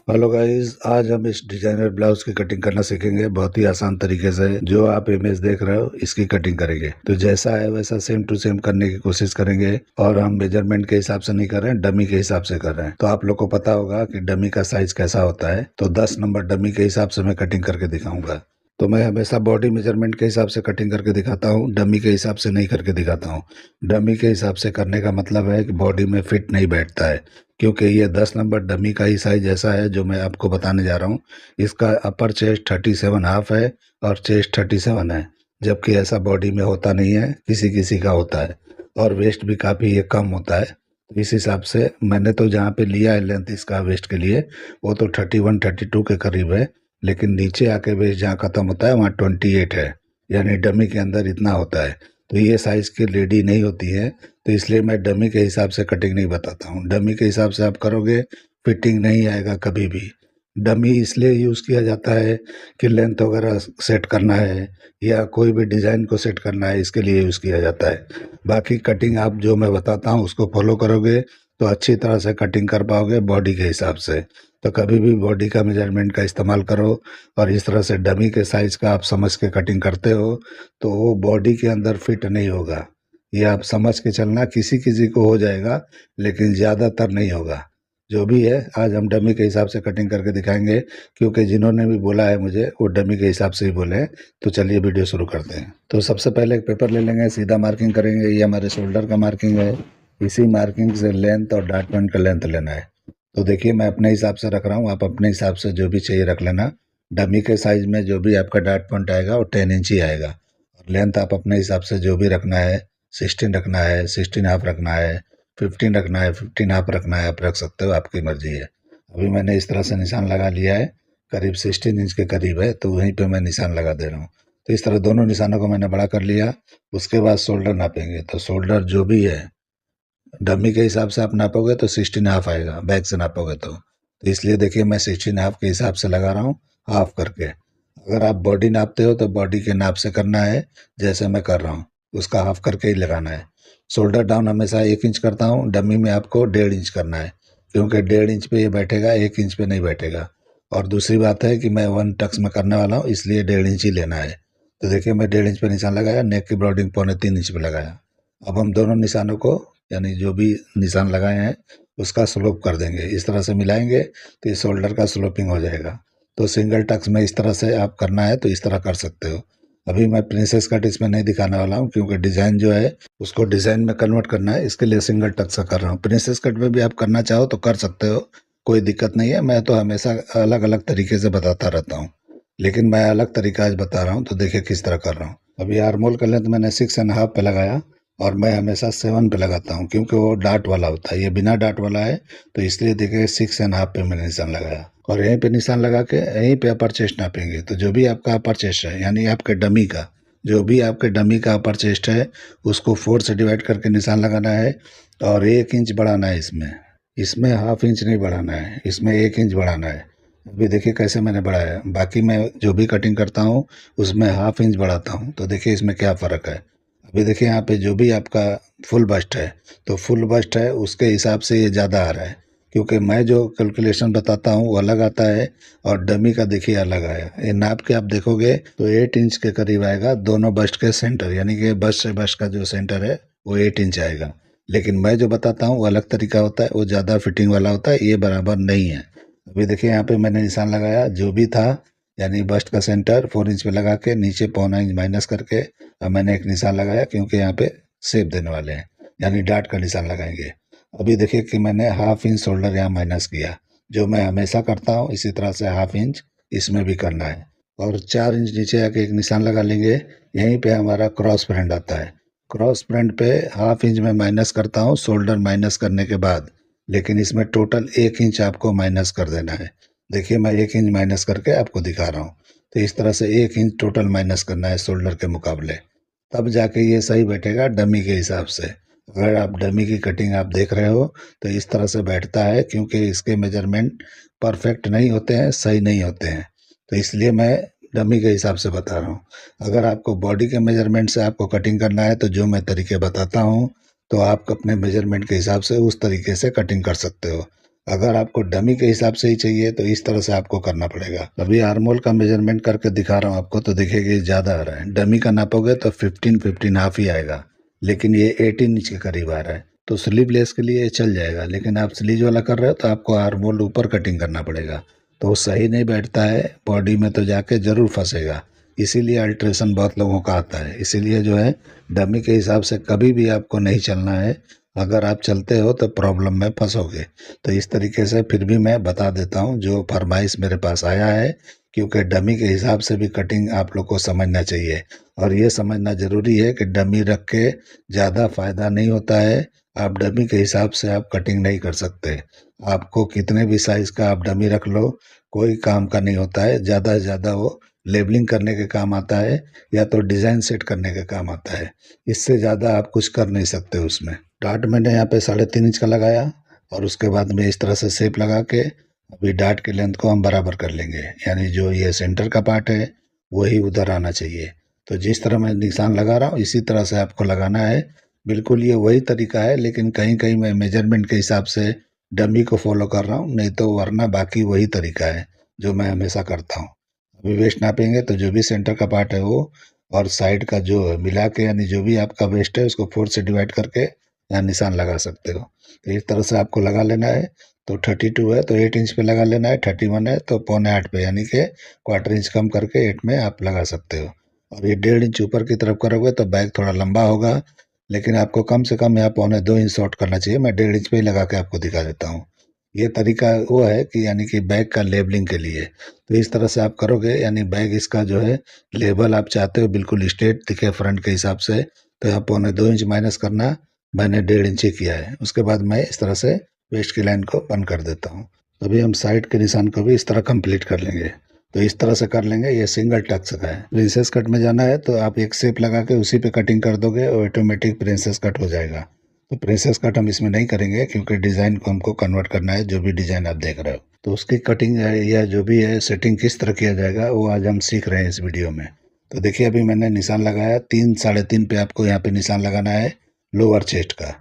Hello guys, आज हम इस डिजाइनर ब्लाउज की कटिंग करना सीखेंगे। बहुत ही आसान तरीके से जो आप इमेज देख रहे हो इसकी कटिंग करेंगे। तो जैसा है वैसा सेम टू सेम करने की कोशिश करेंगे। और हम मेजरमेंट के हिसाब से नहीं कर रहे हैं, डमी के हिसाब से कर रहे हैं। तो आप लोग को पता होगा कि डमी का साइज कैसा होता है। तो 10 नंबर डमी के हिसाब से मैं कटिंग करके दिखाऊंगा। तो मैं हमेशा बॉडी मेजरमेंट के हिसाब से कटिंग करके दिखाता हूँ, डमी के हिसाब से नहीं करके दिखाता हूँ। डमी के हिसाब से करने का मतलब है कि बॉडी में फिट नहीं बैठता है, क्योंकि ये 10 नंबर डमी का ही साइज ऐसा है जो मैं आपको बताने जा रहा हूँ। इसका अपर चेस्ट 37.5 है और चेस्ट 37 है, जबकि ऐसा बॉडी में होता नहीं है, किसी किसी का होता है। और वेस्ट भी काफ़ी ये कम होता है। तो इस हिसाब से मैंने तो जहाँ पे लिया है लेंथ इसका वेस्ट के लिए, वो तो 31-32 के करीब है। लेकिन नीचे आके वेस्ट जहाँ ख़त्म होता है वहाँ 28 है, यानी डमी के अंदर इतना होता है। तो ये साइज़ की रेडी नहीं होती है। तो इसलिए मैं डमी के हिसाब से कटिंग नहीं बताता हूँ। डमी के हिसाब से आप करोगे फिटिंग नहीं आएगा कभी भी। डमी इसलिए यूज़ किया जाता है कि लेंथ वगैरह सेट करना है या कोई भी डिज़ाइन को सेट करना है, इसके लिए यूज़ किया जाता है। बाकी कटिंग आप जो मैं बताता हूँ उसको फॉलो करोगे तो अच्छी तरह से कटिंग कर पाओगे बॉडी के हिसाब से। तो कभी भी बॉडी का मेजरमेंट का इस्तेमाल करो। और इस तरह से डमी के साइज़ का आप समझ के कटिंग करते हो तो वो बॉडी के अंदर फिट नहीं होगा। ये आप समझ के चलना, किसी किसी को हो जाएगा लेकिन ज़्यादातर नहीं होगा। जो भी है आज हम डमी के हिसाब से कटिंग करके दिखाएंगे, क्योंकि जिन्होंने भी बोला है मुझे वो डमी के हिसाब से ही बोले हैं। तो चलिए वीडियो शुरू करते हैं। तो सबसे पहले एक पेपर ले लेंगे, सीधा मार्किंग करेंगे। ये हमारे शोल्डर का मार्किंग है। इसी मार्किंग से लेंथ और डार्ट पॉइंट का लेंथ लेना है। तो देखिए मैं अपने हिसाब से रख रहा हूँ, आप अपने हिसाब से जो भी चाहिए रख लेना। डमी के साइज में जो भी आपका डार्ट पॉइंट आएगा वो 10 इंच ही आएगा। और लेंथ आप अपने हिसाब से जो भी रखना है, 16 रखना है, 16.5 रखना है, 15 रखना है, 15.5 रखना है, आप रख सकते हो, आपकी मर्जी है। अभी मैंने इस तरह से निशान लगा लिया है, करीब 16 इंच के करीब है, तो वहीं पे मैं निशान लगा दे रहा हूँ। तो इस तरह दोनों निशानों को मैंने बड़ा कर लिया। उसके बाद शोल्डर नापेंगे। तो शोल्डर जो भी है डमी के हिसाब से आप नापोगे तो 16.5 आएगा, बैक से नापोगे तो इसलिए देखिए मैं 16.5 के हिसाब से लगा रहा हूँ, हाफ करके। अगर आप बॉडी नापते हो तो बॉडी के नाप से करना है, जैसे मैं कर रहा हूँ उसका हाफ करके ही लगाना है। शोल्डर डाउन हमेशा 1 इंच करता हूँ, डमी में आपको 1.5 इंच करना है, क्योंकि 1.5 इंच पे ये बैठेगा, 1 इंच पे नहीं बैठेगा। और दूसरी बात है कि मैं 1 टक्स में करने वाला हूँ, इसलिए 1.5 इंच ही लेना है। तो देखिए मैं 1.5 इंच पे निशान लगाया, नेक की ब्रॉडिंग 2.25 इंच पे लगाया। अब हम दोनों निशानों को, यानी जो भी निशान लगाए हैं उसका स्लोप कर देंगे। इस तरह से मिलाएंगे तो ये शोल्डर का स्लोपिंग हो जाएगा। तो सिंगल टक्स में इस तरह से आप करना है तो इस तरह कर सकते हो। अभी मैं प्रिंसेस कट इसमें नहीं दिखाने वाला हूँ, क्योंकि डिज़ाइन जो है उसको डिज़ाइन में कन्वर्ट करना है, इसके लिए सिंगल टक्स का कर रहा हूँ। प्रिंसेस कट में भी आप करना चाहो तो कर सकते हो, कोई दिक्कत नहीं है। मैं तो हमेशा अलग अलग तरीके से बताता रहता हूँ, लेकिन मैं अलग तरीका आज बता रहा हूँ। तो देखिए किस तरह कर रहा हूँ। अभी आर्मोल का लेंथ मैंने 6.5 पे लगाया, और मैं हमेशा 7 पे लगाता हूँ, क्योंकि वो डार्ट वाला होता है, ये बिना डार्ट वाला है। तो इसलिए देखिए 6.5 पे मैंने निशान लगाया। और यहीं पे निशान लगा के यहीं पे अपर चेस्ट नापेंगे। तो जो भी आपका अपर चेस्ट है, यानी आपके डमी का, जो भी आपके डमी का अपर चेस्ट है उसको 4 से डिवाइड करके निशान लगाना है। और 1 इंच बढ़ाना है इसमें। इसमें हाफ इंच नहीं बढ़ाना है, इसमें 1 इंच बढ़ाना है। अभी देखिए कैसे मैंने बढ़ाया। बाकी मैं जो भी कटिंग करता हूँ उसमें हाफ इंच बढ़ाता हूँ। तो देखिए इसमें क्या फ़र्क है। अभी देखिए यहाँ पे जो भी आपका फुल बस्ट है, तो फुल बस्ट है उसके हिसाब से ये ज़्यादा आ रहा है, क्योंकि मैं जो कैलकुलेशन बताता हूँ वो अलग आता है और डमी का देखिए अलग आया। ये नाप के आप देखोगे तो 8 इंच के करीब आएगा दोनों बस्ट के सेंटर, यानी कि बस्ट से बस्ट का जो सेंटर है वो 8 इंच आएगा। लेकिन मैं जो बताता हूँ वो अलग तरीका होता है, वो ज़्यादा फिटिंग वाला होता है, ये बराबर नहीं है। अभी देखिए यहाँ पे मैंने निशान लगाया जो भी था, यानी बस्ट का सेंटर 4 इंच पे लगा के नीचे 0.25 इंच माइनस करके अब मैंने एक निशान लगाया, क्योंकि यहाँ पे शेप देने वाले हैं, यानी डार्ट का निशान लगाएंगे। अभी देखिए कि मैंने हाफ इंच शोल्डर यहाँ माइनस किया, जो मैं हमेशा करता हूँ। इसी तरह से हाफ इंच इसमें भी करना है। और 4 इंच नीचे आके एक निशान लगा लेंगे। यहीं पे हमारा क्रॉस फ्रेंड आता है। क्रॉस फ्रेंड पे हाफ इंच में माइनस करता हूँ शोल्डर माइनस करने के बाद, लेकिन इसमें टोटल 1 इंच आपको माइनस कर देना है। देखिए मैं 1 इंच माइनस करके आपको दिखा रहा हूँ। तो इस तरह से 1 इंच टोटल माइनस करना है शोल्डर के मुकाबले, तब जाके ये सही बैठेगा डमी के हिसाब से। अगर आप डमी की कटिंग आप देख रहे हो तो इस तरह से बैठता है, क्योंकि इसके मेजरमेंट परफेक्ट नहीं होते हैं, सही नहीं होते हैं। तो इसलिए मैं डमी के हिसाब से बता रहा हूँ। अगर आपको बॉडी के मेजरमेंट से आपको कटिंग करना है तो जो मैं तरीके बताता हूँ, तो आप अपने मेजरमेंट के हिसाब से उस तरीके से कटिंग कर सकते हो। अगर आपको डमी के हिसाब से ही चाहिए तो इस तरह से आपको करना पड़ेगा। अभी आर्म होल का मेजरमेंट करके दिखा रहा हूँ आपको, तो देखिए ज़्यादा आ रहा है। डमी का नापोगे तो 15 हाफ ही आएगा, लेकिन ये 18 इंच के करीब आ रहा है। तो स्लीवलेस के लिए ये चल जाएगा, लेकिन आप स्लीव वाला कर रहे हो तो आपको आर्म होल ऊपर कटिंग करना पड़ेगा, तो वो सही नहीं बैठता है बॉडी में, तो जाके ज़रूर फंसेगा। इसीलिए अल्ट्रेशन बहुत लोगों का आता है। इसीलिए जो है डमी के हिसाब से कभी भी आपको नहीं चलना है। अगर आप चलते हो तो प्रॉब्लम में फंसोगे। तो इस तरीके से फिर भी मैं बता देता हूँ जो फरमाइश मेरे पास आया है, क्योंकि डमी के हिसाब से भी कटिंग आप लोग को समझना चाहिए। और ये समझना ज़रूरी है कि डमी रख के ज़्यादा फायदा नहीं होता है। आप डमी के हिसाब से आप कटिंग नहीं कर सकते। आपको कितने भी साइज़ का आप डमी रख लो, कोई काम का नहीं होता है। ज़्यादा से ज़्यादा वो लेबलिंग करने के काम आता है, या तो डिज़ाइन सेट करने के काम आता है। इससे ज़्यादा आप कुछ कर नहीं सकते उसमें। डार्ट मैंने यहाँ पे 3.5 इंच का लगाया, और उसके बाद में इस तरह से शेप लगा के अभी डार्ट की लेंथ को हम बराबर कर लेंगे। यानी जो ये सेंटर का पार्ट है वही उधर आना चाहिए। तो जिस तरह मैं निशान लगा रहा हूँ इसी तरह से आपको लगाना है। बिल्कुल ये वही तरीका है, लेकिन कहीं कहीं मैं मेजरमेंट के हिसाब से डमी को फॉलो कर रहा हूँ, नहीं तो वरना बाकी वही तरीका है जो मैं हमेशा करता हूँ। अभी वेस्ट नापेंगे तो जो भी सेंटर का पार्ट है वो और साइड का जो है मिला के, यानी जो भी आपका वेस्ट है उसको 4 से डिवाइड करके यहाँ निशान लगा सकते हो। तो इस तरह से आपको लगा लेना है। तो 32 है तो 8 इंच पे लगा लेना है, 31 है तो 7.25 पे, यानी कि क्वार्टर इंच कम करके 8 में आप लगा सकते हो। और ये 1.5 इंच ऊपर की तरफ करोगे तो बैग थोड़ा लंबा होगा, लेकिन आपको कम से कम यहाँ 2.25 इंच शॉर्ट करना चाहिए। मैं 1.5 इंच पे ही लगा के आपको दिखा देता हूँ। ये तरीका वो है कि यानी कि बैग का लेबलिंग के लिए। तो इस तरह से आप करोगे, यानी बैग इसका जो है लेबल आप चाहते हो बिल्कुल स्ट्रेट दिखे फ्रंट के हिसाब से, तो यहाँ 2.25 इंच माइनस करना। मैंने 1.5 इंच ही किया है। उसके बाद मैं इस तरह से वेस्ट की लाइन को बंद कर देता हूँ। अभी हम साइड के निशान को भी इस तरह कंप्लीट कर लेंगे। तो इस तरह से कर लेंगे। ये सिंगल टक्स का है। प्रिंसेस कट में जाना है तो आप एक शेप लगा के उसी पे कटिंग कर दोगे और ऑटोमेटिक प्रिंसेस कट हो जाएगा। तो प्रिंसेस कट हम इसमें नहीं करेंगे, क्योंकि डिज़ाइन को हमको कन्वर्ट करना है, जो भी डिज़ाइन आप देख रहे हो। तो उसकी कटिंग या जो भी है सेटिंग किस तरह किया जाएगा वो आज हम सीख रहे हैं इस वीडियो में। तो देखिए अभी मैंने निशान लगाया 3 3.5 पे, आपको यहाँ पे निशान लगाना है लोअर चेस्ट का।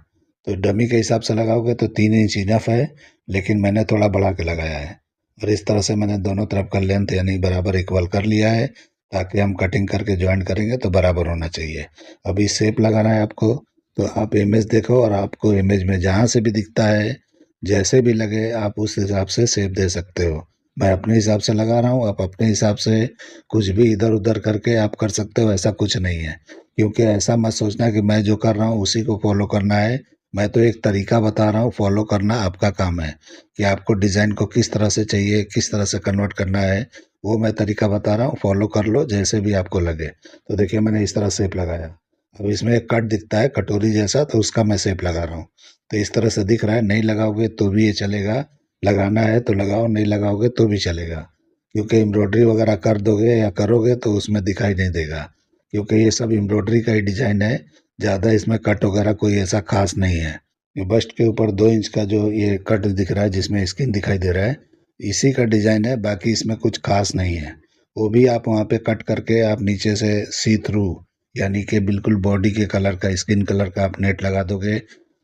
तो डमी के हिसाब से लगाओगे तो 3 इंच इनफ है, लेकिन मैंने थोड़ा बढ़ा के लगाया है। और इस तरह से मैंने दोनों तरफ का लेंथ यानी बराबर इक्वल कर लिया है, ताकि हम कटिंग करके ज्वाइन करेंगे तो बराबर होना चाहिए। अभी शेप लगाना है आपको। तो आप इमेज देखो और आपको इमेज में जहाँ से भी दिखता है, जैसे भी लगे, आप उस हिसाब से शेप दे सकते हो। मैं अपने हिसाब से लगा रहा हूँ, आप अपने हिसाब से कुछ भी इधर उधर करके आप कर सकते हो, ऐसा कुछ नहीं है। क्योंकि ऐसा मत सोचना कि मैं जो कर रहा हूँ उसी को फॉलो करना है। मैं तो एक तरीका बता रहा हूँ, फॉलो करना आपका काम है कि आपको डिज़ाइन को किस तरह से चाहिए, किस तरह से कन्वर्ट करना है, वो मैं तरीका बता रहा हूँ। फॉलो कर लो जैसे भी आपको लगे। तो देखिए मैंने इस तरह शेप लगाया। अब इसमें एक कट दिखता है कटोरी जैसा, तो उसका मैं शेप लगा रहा हूँ। तो इस तरह से दिख रहा है। नहीं लगाओगे तो भी ये चलेगा, लगाना है तो लगाओ, नहीं लगाओगे तो भी चलेगा। क्योंकि एम्ब्रॉयडरी वगैरह कर दोगे या करोगे तो उसमें दिखाई नहीं देगा, क्योंकि ये सब एम्ब्रॉयडरी का ही डिज़ाइन है। ज़्यादा इसमें कट वगैरह कोई ऐसा खास नहीं है। ये बस्ट के ऊपर 2 इंच का जो ये कट दिख रहा है, जिसमें स्किन दिखाई दे रहा है, इसी का डिज़ाइन है। बाकी इसमें कुछ खास नहीं है। वो भी आप वहाँ पे कट करके आप नीचे से सी थ्रू, यानी कि बिल्कुल बॉडी के कलर का, स्किन कलर का आप नेट लगा दोगे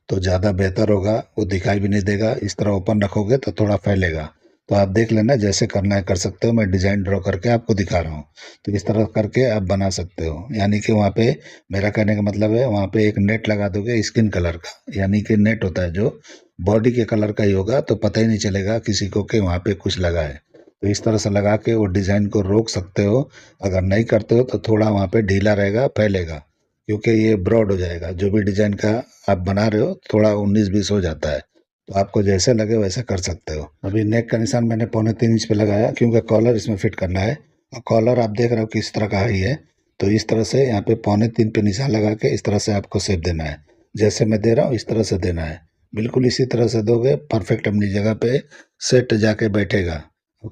तो ज़्यादा बेहतर होगा। वो दिखाई भी नहीं देगा। इस तरह ओपन रखोगे तो थोड़ा फैलेगा। तो आप देख लेना, जैसे करना है कर सकते हो। मैं डिज़ाइन ड्रॉ करके आपको दिखा रहा हूँ। तो इस तरह करके आप बना सकते हो। यानी कि वहाँ पे, मेरा कहने का मतलब है, वहाँ पे एक नेट लगा दोगे स्किन कलर का, यानी कि नेट होता है जो बॉडी के कलर का ही होगा, तो पता ही नहीं चलेगा किसी को कि वहाँ पे कुछ लगा है। तो इस तरह से लगा के वो डिज़ाइन को रोक सकते हो। अगर नहीं करते हो तो थोड़ा वहाँ पे ढीला रहेगा, फैलेगा, क्योंकि ये ब्रॉड हो जाएगा। जो भी डिज़ाइन का आप बना रहे हो थोड़ा 19-20 हो जाता है। तो आपको जैसे लगे वैसे कर सकते हो। अभी नेक का निशान मैंने 3.25 इंच पे लगाया, क्योंकि कॉलर इसमें फिट करना है। और कॉलर आप देख रहे हो किस तरह का है ये। तो इस तरह से यहाँ पे 3.25 पे निशान लगा के इस तरह से आपको शेप देना है। जैसे मैं दे रहा हूँ इस तरह से देना है। बिल्कुल इसी तरह से दोगे, परफेक्ट अपनी जगह पे सेट जाके बैठेगा।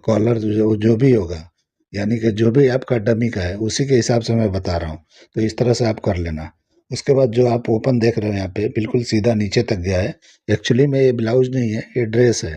कॉलर जो भी होगा, यानी कि जो भी आपका डमी का है उसी के हिसाब से मैं बता रहा हूँ। तो इस तरह से आप कर लेना। उसके बाद जो आप ओपन देख रहे हो यहाँ पे बिल्कुल सीधा नीचे तक गया है। एक्चुअली में ये ब्लाउज नहीं है, ये ड्रेस है।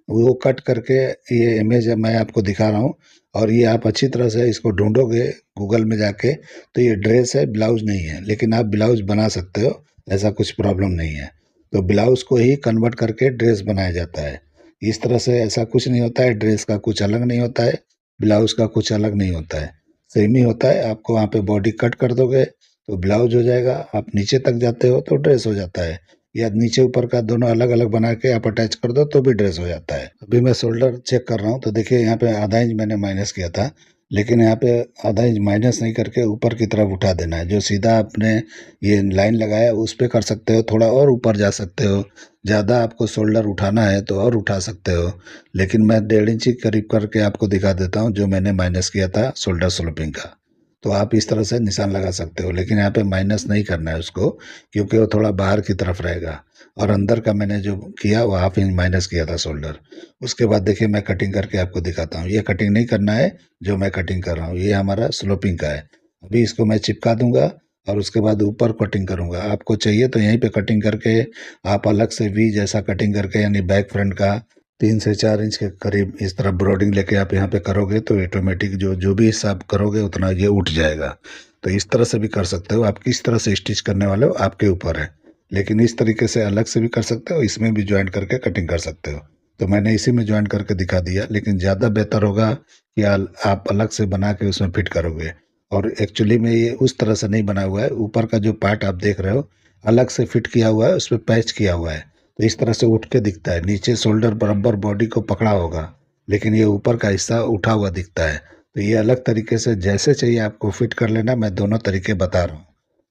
वो कट करके ये इमेज मैं आपको दिखा रहा हूँ। और ये आप अच्छी तरह से इसको ढूंढोगे गूगल में जाके, तो ये ड्रेस है, ब्लाउज नहीं है। लेकिन आप ब्लाउज बना सकते हो, ऐसा कुछ प्रॉब्लम नहीं है। तो ब्लाउज को ही कन्वर्ट करके ड्रेस बनाया जाता है। इस तरह से ऐसा कुछ नहीं होता है, ड्रेस का कुछ अलग नहीं होता है, ब्लाउज़ का कुछ अलग नहीं होता है, सेम ही होता है। आपको वहाँ पे बॉडी कट कर दोगे तो ब्लाउज़ हो जाएगा, आप नीचे तक जाते हो तो ड्रेस हो जाता है, या नीचे ऊपर का दोनों अलग-अलग बना के आप अटैच कर दो तो भी ड्रेस हो जाता है। अभी मैं शोल्डर चेक कर रहा हूँ तो देखिए यहाँ पे आधा इंच मैंने माइनस किया था, लेकिन यहाँ पे आधा इंच माइनस नहीं करके ऊपर की तरफ उठा देना है। जो सीधा आपने ये लाइन लगाया उस पे कर सकते हो, थोड़ा और ऊपर जा सकते हो, ज़्यादा आपको शोल्डर उठाना है तो और उठा सकते हो, लेकिन मैं 1.5 इंच करीब करके आपको दिखा देता हूँ जो मैंने माइनस किया था शोल्डर स्लोपिंग का। तो आप इस तरह से निशान लगा सकते हो, लेकिन यहाँ पे माइनस नहीं करना है उसको, क्योंकि वो थोड़ा बाहर की तरफ रहेगा। और अंदर का मैंने जो किया वो हाफ इंच माइनस किया था शोल्डर। उसके बाद देखिए मैं कटिंग करके आपको दिखाता हूँ। ये कटिंग नहीं करना है जो मैं कटिंग कर रहा हूँ, ये हमारा स्लोपिंग का है। अभी इसको मैं चिपका दूंगा और उसके बाद ऊपर कटिंग करूंगा। आपको चाहिए तो यहीं पे कटिंग करके आप अलग से वी जैसा कटिंग करके, यानी बैक फ्रंट का 3 से 4 इंच के करीब इस तरह ब्रॉडिंग लेके आप यहाँ पे करोगे तो ऑटोमेटिक जो जो भी हिसाब करोगे उतना ये उठ जाएगा। तो इस तरह से भी कर सकते हो, आप किस तरह से स्टिच करने वाले हो आपके ऊपर है, लेकिन इस तरीके से अलग से भी कर सकते हो, इसमें भी ज्वाइंट करके कटिंग कर सकते हो। तो मैंने इसी में ज्वाइंट करके दिखा दिया, लेकिन ज़्यादा बेहतर होगा कि आप अलग से बना के उसमें फिट करोगे। और एक्चुअली में ये उस तरह से नहीं बना हुआ है, ऊपर का जो पार्ट आप देख रहे हो अलग से फिट किया हुआ है, उस पर पैच किया हुआ है, तो इस तरह से उठ के दिखता है। नीचे शोल्डर बराबर बॉडी को पकड़ा होगा, लेकिन ये ऊपर का हिस्सा उठा हुआ दिखता है। तो ये अलग तरीके से जैसे चाहिए आपको फिट कर लेना, मैं दोनों तरीके बता रहा हूँ।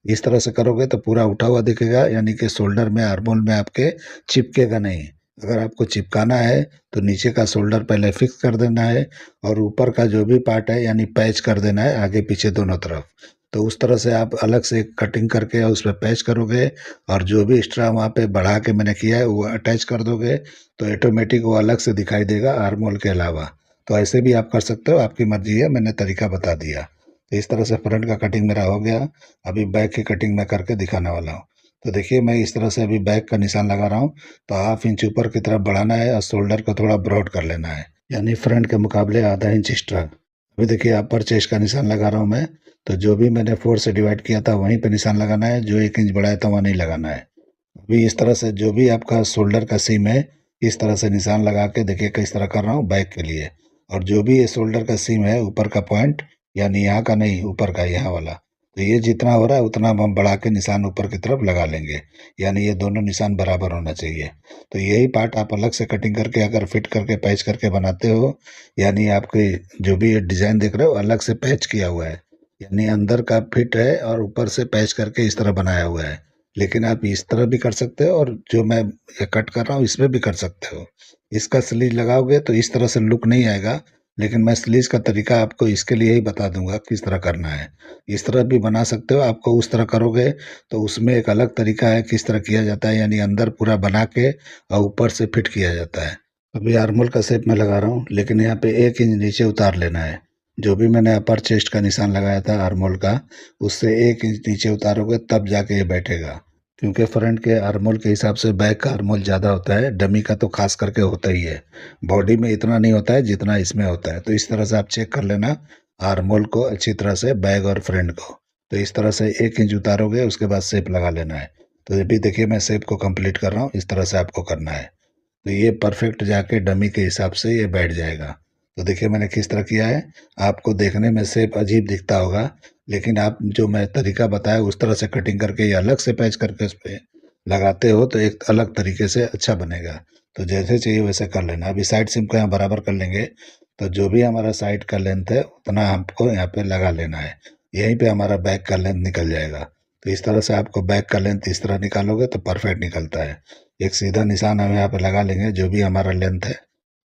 इस तरह से करोगे तो पूरा उठा हुआ दिखेगा, यानी कि शोल्डर में आर्मोल में आपके चिपकेगा नहीं। अगर आपको चिपकाना है तो नीचे का शोल्डर पहले फिक्स कर देना है और ऊपर का जो भी पार्ट है यानी पैच कर देना है आगे पीछे दोनों तरफ। तो उस तरह से आप अलग से कटिंग करके उस पर पैच करोगे और जो भी एक्स्ट्रा वहाँ पे बढ़ा के मैंने किया है वो अटैच कर दोगे तो ऑटोमेटिक वो अलग से दिखाई देगा आर्मोल के अलावा। तो ऐसे भी आप कर सकते हो, आपकी मर्जी है, मैंने तरीका बता दिया। तो इस तरह से फ्रंट का कटिंग मेरा हो गया। अभी बैक की कटिंग मैं करके दिखाने वाला हूँ। तो देखिए मैं इस तरह से अभी बैक का निशान लगा रहा हूँ। तो हाफ इंच ऊपर की तरफ बढ़ाना है और शोल्डर को थोड़ा ब्रॉड कर लेना है, यानी फ्रंट के मुकाबले आधा इंच एक्स्ट्रा। अभी देखिए अपर चेस्ट का निशान लगा रहा हूँ मैं। तो जो भी मैंने 4 से डिवाइड किया था वहीं पे निशान लगाना है, जो 1 इंच बढ़ाया था वहाँ नहीं लगाना है। अभी इस तरह से जो भी आपका शोल्डर का सीम है इस तरह से निशान लगा के देखिए किस तरह कर रहा हूँ बैक के लिए। और जो भी ये शोल्डर का सीम है ऊपर का पॉइंट, यानी यहाँ का नहीं ऊपर का, यहाँ वाला, तो ये जितना हो रहा है उतना हम बढ़ा के निशान ऊपर की तरफ लगा लेंगे, यानी ये दोनों निशान बराबर होना चाहिए। तो यही पार्ट आप अलग से कटिंग करके अगर फिट करके पैच करके बनाते हो, यानी आपके जो भी ये डिजाइन देख रहे हो अलग से पैच किया हुआ है, यानी अंदर का फिट है और ऊपर से पैच करके इस तरह बनाया हुआ है। लेकिन आप इस तरह भी कर सकते हो और जो मैं ये कट कर रहा हूँ इसमें भी कर सकते हो। इसका स्लीव लगाओगे तो इस तरह से लुक नहीं आएगा, लेकिन मैं स्लीव का तरीका आपको इसके लिए ही बता दूंगा किस तरह करना है। इस तरह भी बना सकते हो, आपको उस तरह करोगे तो उसमें एक अलग तरीका है किस तरह किया जाता है, यानी अंदर पूरा बना के और ऊपर से फिट किया जाता है। अभी आर्मोल का शेप मैं लगा रहा हूँ, लेकिन यहाँ पे 1 इंच नीचे उतार लेना है। जो भी मैंने अपर चेस्ट का निशान लगाया था आर्मोल का, उससे 1 इंच नीचे उतारोगे तब जाके ये बैठेगा, क्योंकि फ्रंट के आर्मोल के हिसाब से बैक का आर्मोल ज़्यादा होता है, डमी का तो खास करके होता ही है। बॉडी में इतना नहीं होता है जितना इसमें होता है। तो इस तरह से आप चेक कर लेना आर्मोल को अच्छी तरह से, बैक और फ्रंट को। तो इस तरह से 1 इंच उतारोगे उसके बाद शेप लगा लेना है। तो ये भी देखिए मैं शेप को कंप्लीट कर रहा हूँ, इस तरह से आपको करना है। तो ये परफेक्ट जाके डमी के हिसाब से ये बैठ जाएगा। तो देखिए मैंने किस तरह किया है। आपको देखने में शेप अजीब दिखता होगा, लेकिन आप जो मैं तरीका बताया उस तरह से कटिंग करके या अलग से पैच करके उस पे लगाते हो तो एक अलग तरीके से अच्छा बनेगा। तो जैसे चाहिए वैसे कर लेना। अभी साइड सिम को यहाँ बराबर कर लेंगे, तो जो भी हमारा साइड का लेंथ है उतना हमको यहाँ पे लगा लेना है। यहीं पे हमारा बैक का लेंथ निकल जाएगा। तो इस तरह से आपको बैक का लेंथ इस तरह निकालोगे तो परफेक्ट निकलता है। एक सीधा निशान हम यहाँ पे लगा लेंगे, जो भी हमारा लेंथ है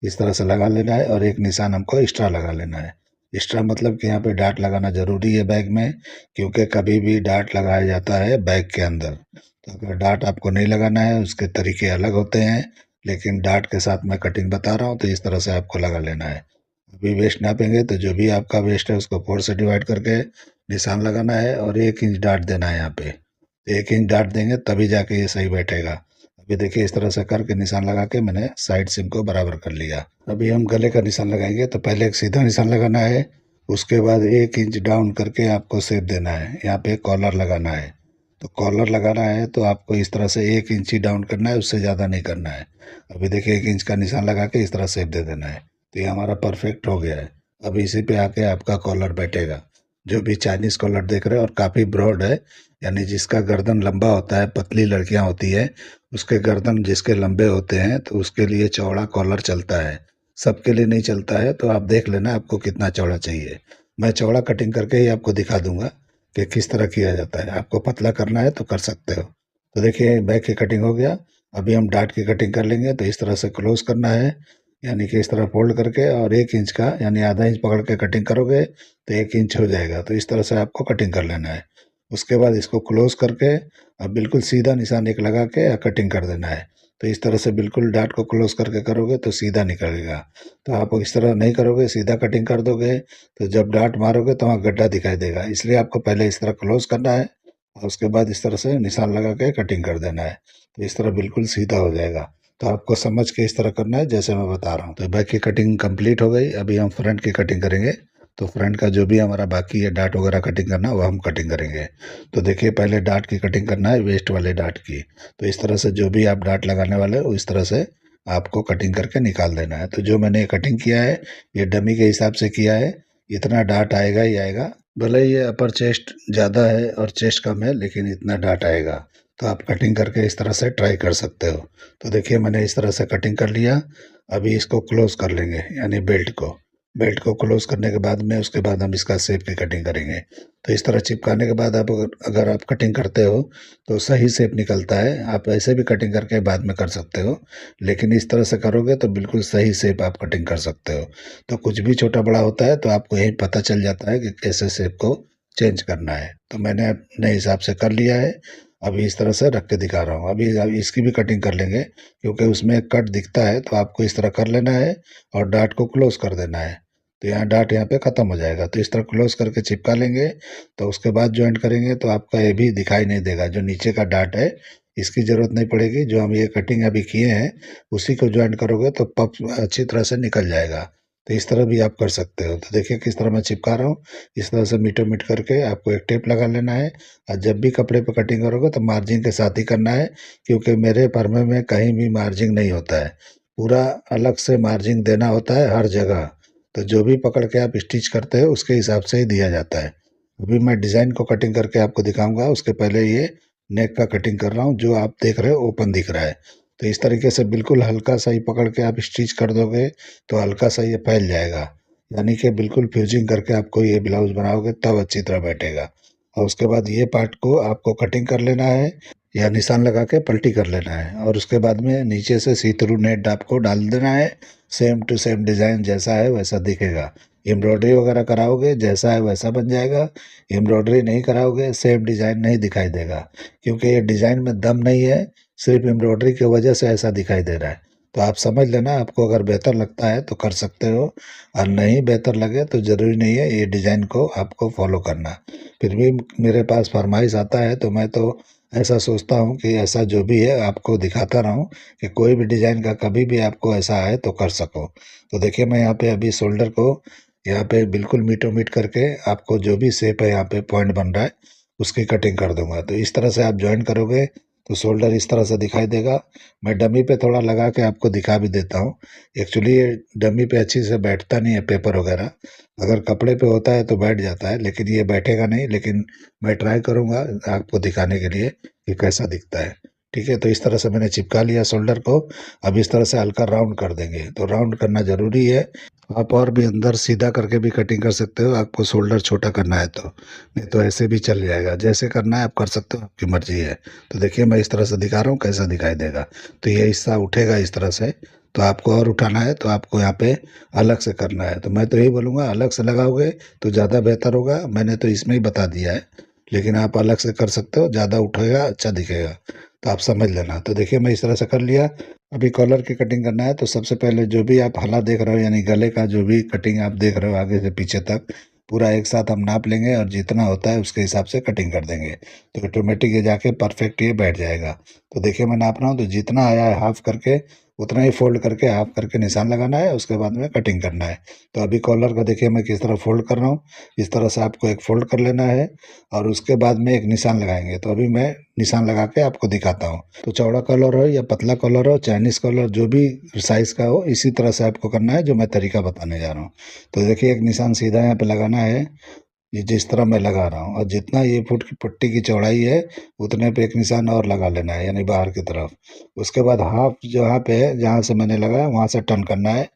इस तरह से लगा लेना है, और एक निशान हमको एक्स्ट्रा लगा लेना है। एक्स्ट्रा मतलब कि यहाँ पे डाट लगाना ज़रूरी है बैग में, क्योंकि कभी भी डाट लगाया जाता है बैग के अंदर। तो अगर डाट आपको नहीं लगाना है उसके तरीके अलग होते हैं, लेकिन डाट के साथ मैं कटिंग बता रहा हूँ तो इस तरह से आपको लगा लेना है। अभी वेस्ट नापेंगे तो जो भी आपका वेस्ट है उसको 4 से डिवाइड करके निशान लगाना है और 1 इंच डाट देना है यहाँ पे। 1 इंच डाट देंगे तभी जाके ये सही बैठेगा। अभी देखिए इस तरह से करके निशान लगा के मैंने साइड सिम को बराबर कर लिया। अभी हम गले का निशान लगाएंगे तो पहले एक सीधा निशान लगाना है, उसके बाद 1 इंच डाउन करके आपको शेप देना है, यहाँ पे कॉलर लगाना है। तो कॉलर लगाना है तो आपको इस तरह से 1 इंच ही डाउन करना है, उससे ज़्यादा नहीं करना है। अभी देखिए 1 इंच का निशान लगा के इस तरह शेप दे देना है। तो ये हमारा परफेक्ट हो गया है। अब इसी पे आके आपका कॉलर बैठेगा। जो भी चाइनीज़ कॉलर देख रहे हो और काफ़ी ब्रॉड है, यानी जिसका गर्दन लंबा होता है, पतली लड़कियां होती है, उसके गर्दन जिसके लंबे होते हैं तो उसके लिए चौड़ा कॉलर चलता है। सबके लिए नहीं चलता है, तो आप देख लेना आपको कितना चौड़ा चाहिए। मैं चौड़ा कटिंग करके ही आपको दिखा दूंगा कि किस तरह किया जाता है। आपको पतला करना है तो कर सकते हो। तो देखिए बैक की कटिंग हो गया। अभी हम डार्ट की कटिंग कर लेंगे। तो इस तरह से क्लोज करना है, यानी कि इस तरह फोल्ड करके, और 1 इंच का यानी आधा इंच पकड़ के कटिंग करोगे तो 1 इंच हो जाएगा। तो इस तरह से आपको कटिंग कर लेना है। उसके बाद इसको क्लोज करके अब बिल्कुल सीधा निशान एक लगा के कटिंग कर देना है। तो इस तरह से बिल्कुल डार्ट को क्लोज करके करोगे तो सीधा निकलेगा। तो आप इस तरह नहीं करोगे, सीधा कटिंग कर दोगे, तो जब डार्ट मारोगे तो वहाँ गड्ढा दिखाई देगा। इसलिए आपको पहले इस तरह क्लोज करना है और उसके बाद इस तरह से निशान लगा के कटिंग कर देना है। तो इस तरह बिल्कुल सीधा हो जाएगा। तो आपको समझ के इस तरह करना है जैसे मैं बता रहा हूँ। तो बैक की कटिंग कंप्लीट हो गई। अभी हम फ्रंट की कटिंग करेंगे। तो फ्रंट का जो भी हमारा बाकी है डार्ट वगैरह कटिंग करना, वो हम कटिंग करेंगे। तो देखिए पहले डार्ट की कटिंग करना है, वेस्ट वाले डार्ट की। तो इस तरह से जो भी आप डार्ट लगाने वाले हो इस तरह से आपको कटिंग करके निकाल देना है। तो जो मैंने कटिंग किया है ये डमी के हिसाब से किया है। इतना डार्ट आएगा ही आएगा। भले ही ये अपर चेस्ट ज़्यादा है और चेस्ट कम है, लेकिन इतना डार्ट आएगा। तो आप कटिंग करके इस तरह से ट्राई कर सकते हो। तो देखिए मैंने इस तरह से कटिंग कर लिया। अभी इसको क्लोज कर लेंगे, यानी बेल्ट को क्लोज करने के बाद में उसके बाद हम इसका शेप की कटिंग करेंगे। तो इस तरह चिपकाने के बाद आप अगर आप कटिंग करते हो तो सही शेप निकलता है। आप ऐसे भी कटिंग करके बाद में कर सकते हो, लेकिन इस तरह से करोगे तो बिल्कुल सही शेप आप कटिंग कर सकते हो। तो कुछ भी छोटा बड़ा होता है तो आपको यही पता चल जाता है कि कैसे शेप को चेंज करना है। तो मैंने अपने हिसाब से कर लिया है। अभी इस तरह से रख के दिखा रहा हूँ। अभी इसकी भी कटिंग कर लेंगे, क्योंकि उसमें कट दिखता है। तो आपको इस तरह कर लेना है और डार्ट को क्लोज कर देना है। तो यहाँ डार्ट यहाँ पे ख़त्म हो जाएगा। तो इस तरह क्लोज करके चिपका लेंगे। तो उसके बाद जॉइंट करेंगे तो आपका ये भी दिखाई नहीं देगा। जो नीचे का डार्ट है इसकी ज़रूरत नहीं पड़ेगी। जो हम ये कटिंग अभी किए हैं उसी को जॉइंट करोगे तो पप अच्छी तरह से निकल जाएगा। तो इस तरह भी आप कर सकते हो। तो देखिए किस तरह मैं चिपका रहा हूँ। इस तरह से मीटर मीट करके आपको एक टेप लगा लेना है। और जब भी कपड़े पे कटिंग करोगे तो मार्जिन के साथ ही करना है, क्योंकि मेरे फर्मे में कहीं भी मार्जिन नहीं होता है। पूरा अलग से मार्जिन देना होता है हर जगह। तो जो भी पकड़ के आप स्टिच करते हो उसके हिसाब से ही दिया जाता है। अभी मैं डिज़ाइन को कटिंग करके आपको दिखाऊंगा। उसके पहले ये नेक का कटिंग कर रहा हूँ। जो आप देख रहे हो ओपन दिख रहा है। तो इस तरीके से बिल्कुल हल्का सा ही पकड़ के आप स्टिच कर दोगे तो हल्का सा ये फैल जाएगा। यानी कि बिल्कुल फ्यूजिंग करके आपको ये ब्लाउज बनाओगे तब अच्छी तरह बैठेगा। और उसके बाद ये पार्ट को आपको कटिंग कर लेना है या निशान लगा के पलटी कर लेना है। और उसके बाद में नीचे से सी थ्रू नेट आपको डाल देना है। सेम टू सेम डिज़ाइन जैसा है वैसा दिखेगा। एम्ब्रॉयडरी वगैरह कराओगे जैसा है वैसा बन जाएगा। एम्ब्रॉयडरी नहीं कराओगे सेम डिज़ाइन नहीं दिखाई देगा, क्योंकि ये डिज़ाइन में दम नहीं है, सिर्फ एम्ब्रॉयडरी की वजह से ऐसा दिखाई दे रहा है। तो आप समझ लेना। आपको अगर बेहतर लगता है तो कर सकते हो, और नहीं बेहतर लगे तो ज़रूरी नहीं है ये डिज़ाइन को आपको फॉलो करना। फिर भी मेरे पास फरमाइश आता है तो मैं तो ऐसा सोचता हूँ कि ऐसा जो भी है आपको दिखाता रहूँ, कि कोई भी डिज़ाइन का कभी भी आपको ऐसा आए तो कर सको। तो देखिए मैं यहाँ पे अभी शोल्डर को यहाँ पे बिल्कुल मीटो मीट करके आपको जो भी शेप है यहाँ पे पॉइंट बन रहा है उसकी कटिंग कर दूंगा। तो इस तरह से आप ज्वाइन करोगे तो शोल्डर इस तरह से दिखाई देगा। मैं डमी पे थोड़ा लगा के आपको दिखा भी देता हूँ। एक्चुअली ये डमी पे अच्छी से बैठता नहीं है पेपर वगैरह। अगर कपड़े पे होता है तो बैठ जाता है, लेकिन ये बैठेगा नहीं। लेकिन मैं ट्राई करूँगा आपको दिखाने के लिए कि कैसा दिखता है। ठीक है, तो इस तरह से मैंने चिपका लिया शोल्डर को। अब इस तरह से हल्का राउंड कर देंगे। तो राउंड करना ज़रूरी है। आप और भी अंदर सीधा करके भी कटिंग कर सकते हो, आपको शोल्डर छोटा करना है तो। नहीं तो ऐसे भी चल जाएगा। जैसे करना है आप कर सकते हो, आपकी मर्जी है। तो देखिए मैं इस तरह से दिखा रहा हूँ कैसा दिखाई देगा। तो ये हिस्सा उठेगा इस तरह से। तो आपको और उठाना है तो आपको यहाँ पे अलग से करना है। तो मैं तो यही बोलूँगा अलग से लगाओगे तो ज़्यादा बेहतर होगा। मैंने तो इसमें ही बता दिया है, लेकिन आप अलग से कर सकते हो, ज़्यादा उठेगा, अच्छा दिखेगा। तो आप समझ लेना। तो देखिए मैं इस तरह से कर लिया। अभी कॉलर की कटिंग करना है। तो सबसे पहले जो भी आप हला देख रहे हो, यानी गले का जो भी कटिंग आप देख रहे हो आगे से पीछे तक, पूरा एक साथ हम नाप लेंगे और जितना होता है उसके हिसाब से कटिंग कर देंगे। तो ऑटोमेटिक ये जाके परफेक्ट ये बैठ जाएगा। तो देखिए मैं नाप रहा हूँ, तो जितना आया है हाफ करके उतना ही फोल्ड करके हाफ करके निशान लगाना है, उसके बाद में कटिंग करना है। तो अभी कॉलर का देखिए मैं किस तरह फोल्ड कर रहा हूँ, इस तरह से आपको एक फोल्ड कर लेना है और उसके बाद में एक निशान लगाएंगे। तो अभी मैं निशान लगा के आपको दिखाता हूँ। तो चौड़ा कॉलर हो या पतला कॉलर हो, चाइनीज कॉलर जो भी साइज का हो, इसी तरह से आपको करना है जो मैं तरीका बताने जा रहा हूँ। तो देखिए एक निशान सीधा यहाँ पे लगाना है, ये जिस तरह मैं लगा रहा हूँ, और जितना ये फुट की पट्टी की चौड़ाई है उतने पे एक निशान और लगा लेना है, यानी बाहर की तरफ। उसके बाद हाफ जहाँ पे है, जहाँ से मैंने लगाया वहाँ से टर्न करना है।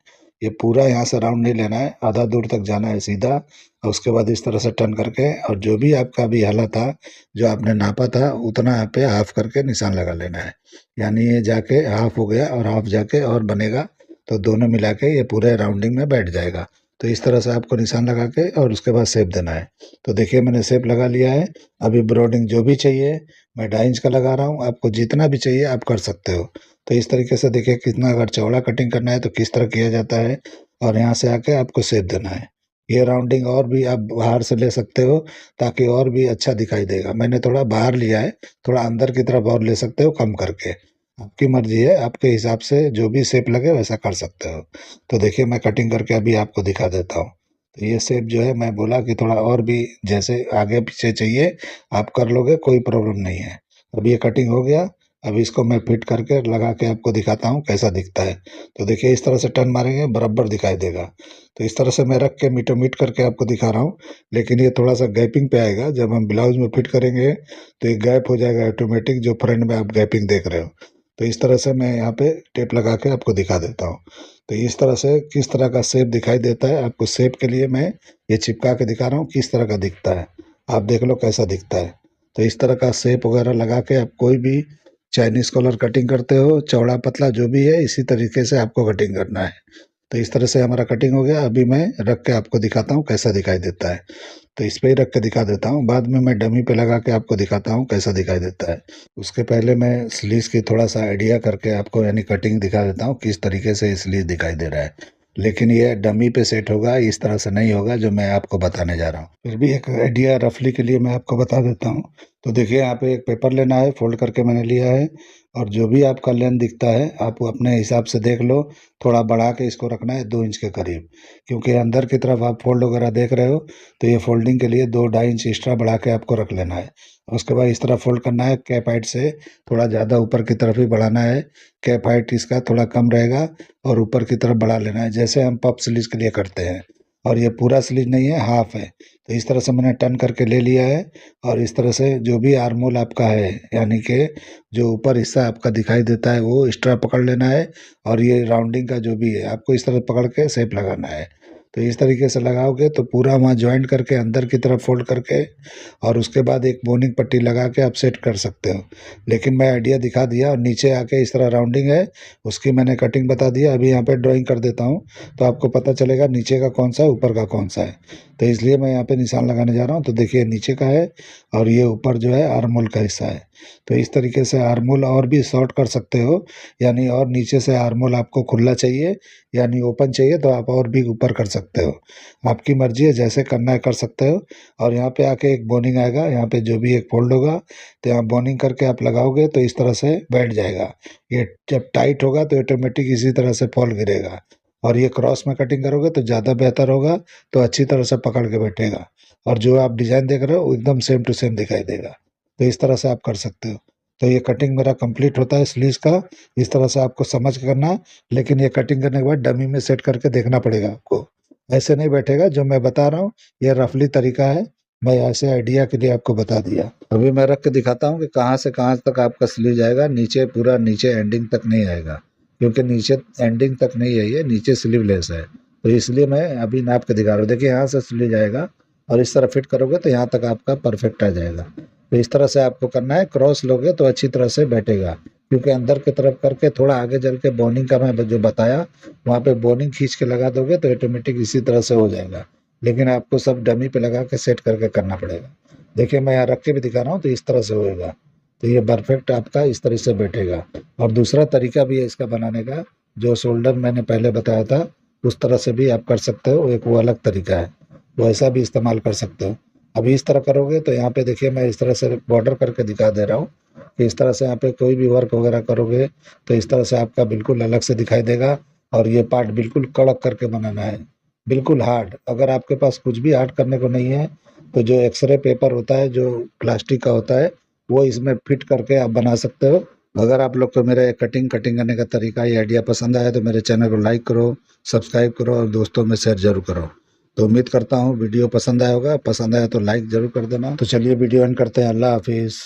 ये पूरा यहाँ से राउंड नहीं लेना है, आधा दूर तक जाना है सीधा, और उसके बाद इस तरह से टर्न करके, और जो भी आपका अभी हाला था, जो आपने नापा था, उतना यहाँ पे हाफ करके निशान लगा लेना है। यानी ये जाके हाफ हो गया और हाफ जाके और बनेगा, तो दोनों मिला के ये पूरे राउंडिंग में बैठ जाएगा। तो इस तरह से आपको निशान लगा के और उसके बाद शेप देना है। तो देखिए मैंने शेप लगा लिया है। अभी ब्रोडिंग जो भी चाहिए मैं 2.5 इंच का लगा रहा हूँ, आपको जितना भी चाहिए आप कर सकते हो। तो इस तरीके से देखिए कितना, अगर चौड़ा कटिंग करना है तो किस तरह किया जाता है, और यहाँ से आके आपको शेप देना है। ये राउंडिंग और भी आप बाहर से ले सकते हो ताकि और भी अच्छा दिखाई देगा। मैंने थोड़ा बाहर लिया है, थोड़ा अंदर की तरफ और ले सकते हो कम करके, आपकी मर्जी है, आपके हिसाब से जो भी शेप लगे वैसा कर सकते हो। तो देखिए मैं कटिंग करके अभी आपको दिखा देता हूँ। तो ये शेप जो है, मैं बोला कि थोड़ा और भी जैसे आगे पीछे चाहिए आप कर लोगे, कोई प्रॉब्लम नहीं है। अभी ये कटिंग हो गया, अभी इसको मैं फिट करके लगा के आपको दिखाता हूँ कैसा दिखता है। तो देखिए इस तरह से टर्न मारेंगे बराबर दिखाई देगा। तो इस तरह से मैं रख के मीटो मीट करके आपको दिखा रहा हूँ, लेकिन ये थोड़ा सा गैपिंग पे आएगा। जब हम ब्लाउज में फिट करेंगे तो ये गैप हो जाएगा ऑटोमेटिक, जो फ्रंट में आप गैपिंग देख रहे हो। तो इस तरह से मैं यहाँ पे टेप लगा के आपको दिखा देता हूँ। तो इस तरह से किस तरह का शेप दिखाई देता है, आपको शेप के लिए मैं ये चिपका के दिखा रहा हूँ किस तरह का दिखता है। आप देख लो कैसा दिखता है। तो इस तरह का शेप वगैरह लगा के आप कोई भी चाइनीज कॉलर कटिंग करते हो, चौड़ा पतला जो भी है, इसी तरीके से आपको कटिंग करना है। तो इस तरह से हमारा कटिंग हो गया। अभी मैं रख के आपको दिखाता हूँ कैसा दिखाई देता है। तो इस पे ही रख के दिखा देता हूँ, बाद में मैं डमी पे लगा के आपको दिखाता हूँ कैसा दिखाई देता है। उसके पहले मैं स्लीव्स की थोड़ा सा आइडिया करके आपको यानी कटिंग दिखा देता हूँ किस तरीके से स्लीव दिखाई दे रहा है। लेकिन ये डमी पे सेट होगा, इस तरह से नहीं होगा जो मैं आपको बताने जा रहा हूँ। फिर भी एक आइडिया रफली के लिए मैं आपको बता देता हूँ। तो देखिए यहाँ पे एक पेपर लेना है, फोल्ड करके मैंने लिया है, और जो भी आपका लेंथ दिखता है आप अपने हिसाब से देख लो। थोड़ा बढ़ा के इसको रखना है 2 इंच के करीब, क्योंकि अंदर की तरफ आप फोल्ड वगैरह देख रहे हो, तो ये फोल्डिंग के लिए 2-2.5 इंच एक्स्ट्रा बढ़ा के आपको रख लेना है। उसके बाद इस तरह फोल्ड करना है, कैप हाइट से थोड़ा ज़्यादा ऊपर की तरफ ही बढ़ाना है। कैप हाइट इसका थोड़ा कम रहेगा और ऊपर की तरफ बढ़ा लेना है, जैसे हम पफ स्लीव के लिए करते हैं। और ये पूरा स्लीव नहीं है, हाफ है। तो इस तरह से मैंने टर्न करके ले लिया है, और इस तरह से जो भी आर्मोल आपका है, यानी कि जो ऊपर हिस्सा आपका दिखाई देता है, वो एक्स्ट्रा पकड़ लेना है, और ये राउंडिंग का जो भी है आपको इस तरह पकड़ के शेप लगाना है। तो इस तरीके से लगाओगे तो पूरा वहाँ ज्वाइंट करके अंदर की तरफ फोल्ड करके, और उसके बाद एक बोनिंग पट्टी लगा के आप सेट कर सकते हो। लेकिन मैं आइडिया दिखा दिया, और नीचे आके इस तरह राउंडिंग है उसकी मैंने कटिंग बता दिया। अभी यहाँ पे ड्राइंग कर देता हूँ, तो आपको पता चलेगा नीचे का कौन सा है ऊपर का कौन सा है। तो इसलिए मैं यहाँ पे निशान लगाने जा रहा हूँ। तो देखिए नीचे का है, और ये ऊपर जो है आर्मोल का हिस्सा है। तो इस तरीके से आर्मोल और भी शॉर्ट कर सकते हो, यानी और नीचे से आर्मोल आपको खुला चाहिए यानी ओपन चाहिए तो आप और भी ऊपर कर सकते हो। आपकी मर्जी है, जैसे करना है कर सकते हो। और यहाँ पे आके एक बोनिंग आएगा, यहाँ पे जो भी एक फोल्ड होगा तो यहाँ बोनिंग करके आप लगाओगे तो इस तरह से बैठ जाएगा। ये जब टाइट होगा तो ऑटोमेटिक इसी तरह से फॉल गिरेगा, और ये क्रॉस में कटिंग करोगे तो ज़्यादा बेहतर होगा, तो अच्छी तरह से पकड़ के बैठेगा, और जो आप डिज़ाइन देख रहे हो वो एकदम सेम टू सेम दिखाई देगा। तो इस तरह से आप कर सकते हो। तो ये कटिंग मेरा कंप्लीट होता है स्लीव्स का, इस तरह से आपको समझ के करना है। लेकिन ये कटिंग करने के बाद डमी में सेट करके देखना पड़ेगा आपको, ऐसे नहीं बैठेगा। जो मैं बता रहा हूँ ये रफली तरीका है, मैं ऐसे आइडिया के लिए आपको बता दिया। अभी मैं रख के दिखाता हूँ कि कहाँ से कहाँ तक आपका स्लीव जाएगा। नीचे पूरा नीचे एंडिंग तक नहीं आएगा, क्योंकि नीचे एंडिंग तक नहीं है, ये नीचे स्लीवलेस है। तो इसलिए मैं अभी नाप के दिखा रहा हूँ। देखिए यहाँ से स्लीव जाएगा, और इस तरह फिट करोगे तो यहाँ तक आपका परफेक्ट आ जाएगा। तो इस तरह से आपको करना है। क्रॉस लोगे तो अच्छी तरह से बैठेगा, क्योंकि अंदर की तरफ करके थोड़ा आगे चल के बोनिंग का मैं जो बताया वहाँ पे बोनिंग खींच के लगा दोगे तो ऑटोमेटिक इसी तरह से हो जाएगा। लेकिन आपको सब डमी पे लगा के सेट करके करना पड़ेगा। देखिए मैं यहाँ रख के भी दिखा रहा हूँ, तो इस तरह से होएगा। तो ये परफेक्ट आपका इस तरह से बैठेगा। और दूसरा तरीका भी है इसका बनाने का, जो शोल्डर मैंने पहले बताया था उस तरह से भी आप कर सकते हो, एक वो अलग तरीका है, वैसा भी इस्तेमाल कर सकते हो। अभी इस तरह करोगे तो यहाँ पे देखिए मैं इस तरह से बॉर्डर करके दिखा दे रहा हूँ कि इस तरह से यहाँ पे कोई भी वर्क वगैरह करोगे तो इस तरह से आपका बिल्कुल अलग से दिखाई देगा। और ये पार्ट बिल्कुल कड़क करके बनाना है, बिल्कुल हार्ड। अगर आपके पास कुछ भी हार्ड करने को नहीं है तो जो एक्सरे पेपर होता है, जो प्लास्टिक का होता है, वो इसमें फिट करके आप बना सकते हो। अगर आप लोग को मेरे कटिंग करने का तरीका, ये आइडिया पसंद आया तो मेरे चैनल को लाइक करो, सब्सक्राइब करो और दोस्तों में शेयर जरूर करो। तो उम्मीद करता हूँ वीडियो पसंद आया होगा, पसंद आया तो लाइक जरूर कर देना। तो चलिए वीडियो एंड करते हैं। अल्लाह हाफिज़।